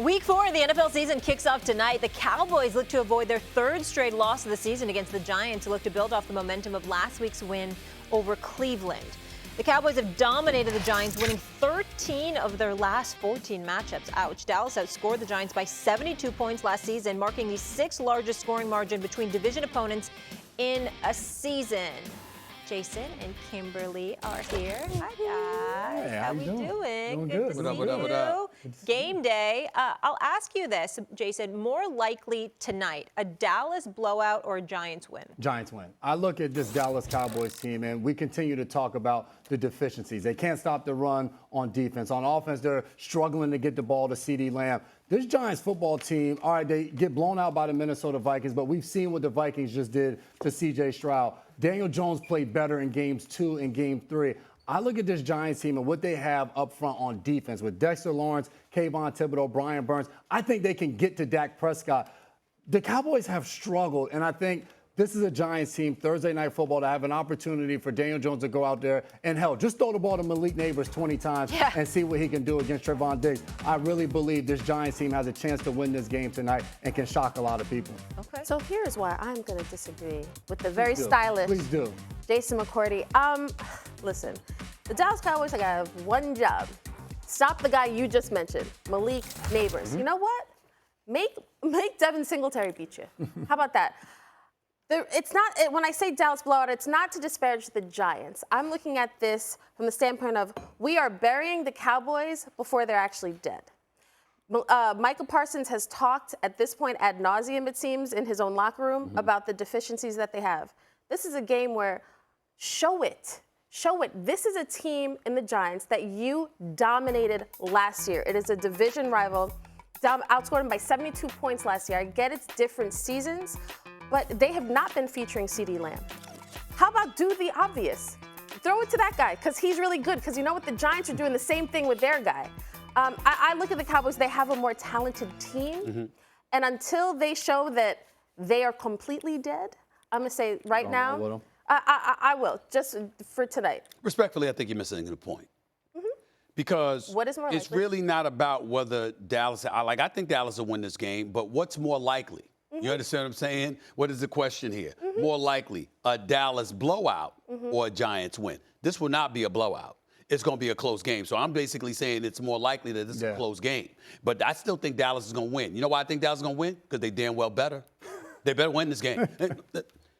Week 4 of the NFL season kicks off tonight. The Cowboys look to avoid their third straight loss of the season against the Giants, who look to build off the momentum of last week's win over Cleveland. The Cowboys have dominated the Giants, winning 13 of their last 14 matchups. Ouch. Dallas outscored the Giants by 72 points last season, marking the sixth largest scoring margin between division opponents in a season. Jason and Kimberley are here. Hi, guys. Hey, how we doing? Doing good. good. To What see up, you. what up? Game day. I'll ask you this, Jason. More likely tonight, a Dallas blowout or a Giants win? Giants win. I look at this Dallas Cowboys team, and we continue to talk about the deficiencies. They can't stop the run on defense. On offense, they're struggling to get the ball to CeeDee Lamb. This Giants football team, all right, they get blown out by the Minnesota Vikings, but we've seen what the Vikings just did to C.J. Stroud. Daniel Jones played better in games 2 and game 3. I look at this Giants team and what they have up front on defense with Dexter Lawrence, Kayvon Thibodeau, Brian Burns. I think they can get to Dak Prescott. The Cowboys have struggled, and I think this is a Giants team, Thursday Night Football, to have an opportunity for Daniel Jones to go out there and, hell, just throw the ball to Malik Neighbors 20 times and see what he can do against Trevon Diggs. I really believe this Giants team has a chance to win this game tonight and can shock a lot of people. Okay. So here's why I'm going to disagree with the very stylish Jason McCourty. Listen, the Dallas Cowboys have one job. Stop the guy you just mentioned, Malik Neighbors. You know what? Make Devin Singletary beat you. How about that? It's not, when I say Dallas blowout, it's not to disparage the Giants. I'm looking at this from the standpoint of we are burying the Cowboys before they're actually dead. Micah Parsons has talked at this point ad nauseum, it seems, in his own locker room about the deficiencies that they have. This is a game where show it. Show it. This is a team in the Giants that you dominated last year. It is a division rival. Outscored them by 72 points last year. I get it's different seasons, but they have not been featuring CeeDee Lamb. How about do the obvious? Throw it to that guy, because he's really good, because you know what? The Giants are doing the same thing with their guy. I look at the Cowboys, they have a more talented team, and until they show that they are completely dead, I'm going to say right now, I will, just for tonight. Respectfully, I think you're missing the point. Because what is more it's likely? really not about whether Dallas, I think Dallas will win this game, but what's more likely? You understand what I'm saying? What is the question here? More likely, a Dallas blowout or a Giants win? This will not be a blowout. It's going to be a close game. So I'm basically saying it's more likely that this is a close game. But I still think Dallas is going to win. You know why I think Dallas is going to win? Because they damn well better. They better win this game.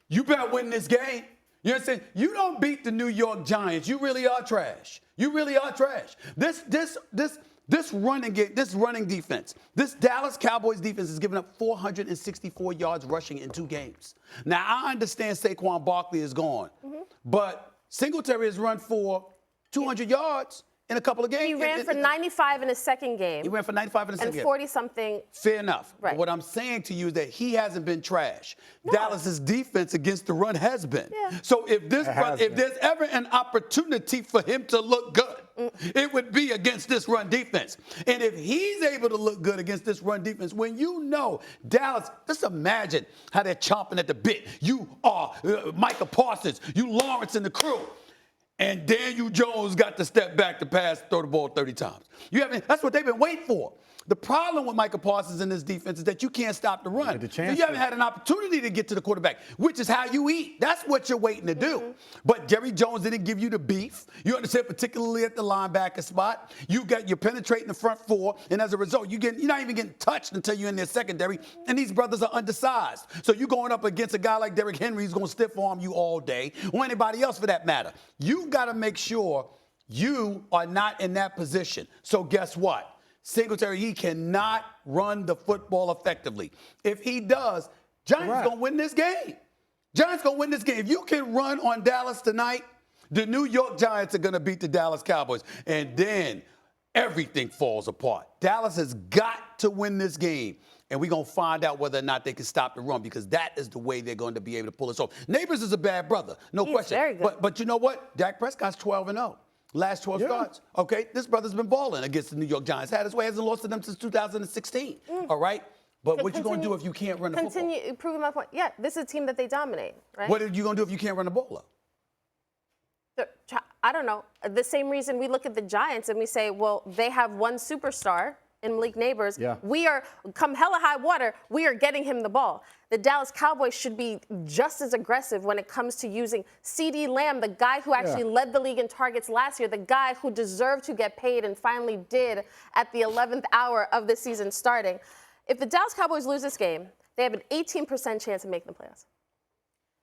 You better win this game. You understand? You don't beat the New York Giants. You really are trash. You really are trash. This running defense, this Dallas Cowboys defense has given up 464 yards rushing in 2 games. Now, I understand Saquon Barkley is gone, but Singletary has run for 200 yards in a couple of games. He ran for 95 in his second game. He ran for 95 in his second game. And 40-something. Fair enough. Right. But what I'm saying to you is that he hasn't been trash. No. Dallas's defense against the run has been. Yeah. So if there's ever an opportunity for him to look good, it would be against this run defense. And if he's able to look good against this run defense, when you know Dallas, just imagine how they're chomping at the bit. You are Micah Parsons, you Lawrence and the crew. And Daniel Jones got to step back to pass, throw the ball 30 times. That's what they've been waiting for. The problem with Micah Parsons in this defense is that you can't stop the run. You haven't had an opportunity to get to the quarterback, which is how you eat. That's what you're waiting to do. But Jerry Jones didn't give you the beef. You understand, particularly at the linebacker spot. You're penetrating the front 4, and as a result, you're not even getting touched until you're in their secondary, and these brothers are undersized. So you're going up against a guy like Derrick Henry who's going to stiff arm you all day, or anybody else for that matter. You've got to make sure you are not in that position. So guess what? Singletary, he cannot run the football effectively. If he does, Giants going to win this game. Giants going to win this game. If you can run on Dallas tonight, the New York Giants are going to beat the Dallas Cowboys. And then everything falls apart. Dallas has got to win this game. And we're going to find out whether or not they can stop the run, because that is the way they're going to be able to pull us off. Neighbors is a bad brother, no question. Very good. But you know what? Dak Prescott's 12-0. Last 12 starts. Okay, this brother's been balling against the New York Giants. Had his way, hasn't lost to them since 2016. All right? But what you going to do if you can't run the football? Continue proving my point. Yeah, this is a team that they dominate, right? What are you going to do if you can't run the ball up? I don't know. The same reason we look at the Giants and we say, well, they have one superstar in Malik Neighbors, Yeah. we are, come hella high water, we are getting him the ball. The Dallas Cowboys should be just as aggressive when it comes to using CeeDee Lamb, the guy who actually led the league in targets last year, the guy who deserved to get paid and finally did at the 11th hour of the season starting. If the Dallas Cowboys lose this game, they have an 18% chance of making the playoffs.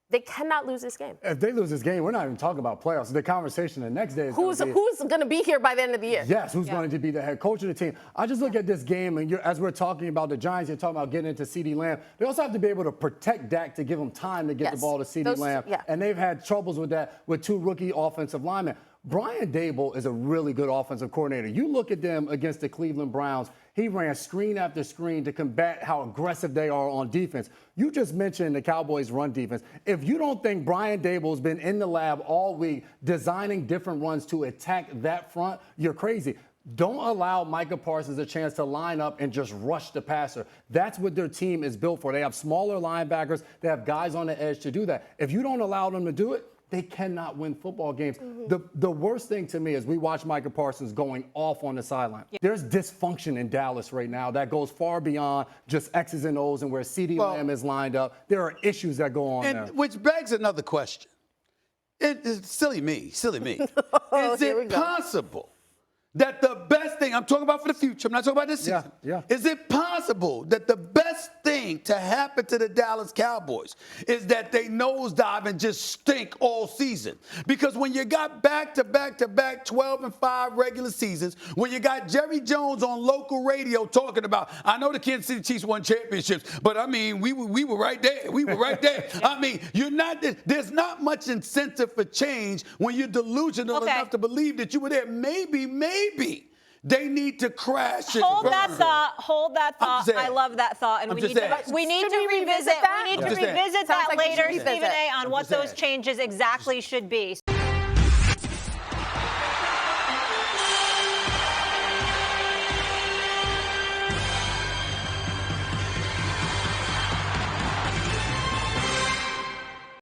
They cannot lose this game. If they lose this game, we're not even talking about playoffs. The conversation the next day is who's going to be here by the end of the year? Yes, who's going to be the head coach of the team. I just look at this game, and as we're talking about the Giants, you're talking about getting into CeeDee Lamb. They also have to be able to protect Dak to give him time to get the ball to CeeDee Lamb. And they've had troubles with that with 2 rookie offensive linemen. Brian Daboll is a really good offensive coordinator. You look at them against the Cleveland Browns. He ran screen after screen to combat how aggressive they are on defense. You just mentioned the Cowboys' run defense. If you don't think Brian Daboll's been in the lab all week designing different runs to attack that front, you're crazy. Don't allow Micah Parsons a chance to line up and just rush the passer. That's what their team is built for. They have smaller linebackers. They have guys on the edge to do that. If you don't allow them to do it, they cannot win football games. The worst thing to me is we watch Micah Parsons going off on the sideline. There's dysfunction in Dallas right now that goes far beyond just X's and O's and where CeeDee Lamb is lined up. There are issues that go on there. Which begs another question. Silly me. Is it possible that the best thing, I'm talking about for the future, I'm not talking about this season. Is it possible that the best thing to happen to the Dallas Cowboys is that they nosedive and just stink all season? Because when you got back-to-back 12-5 regular seasons, when you got Jerry Jones on local radio talking about, I know the Kansas City Chiefs won championships, but I mean, we were right there. We were right there. I mean, there's not much incentive for change when you're delusional enough to believe that you were there. Maybe they need to crash and Hold burn. that thought. I love that thought. And we need to revisit that later, Stephen A, on what those changes exactly should be.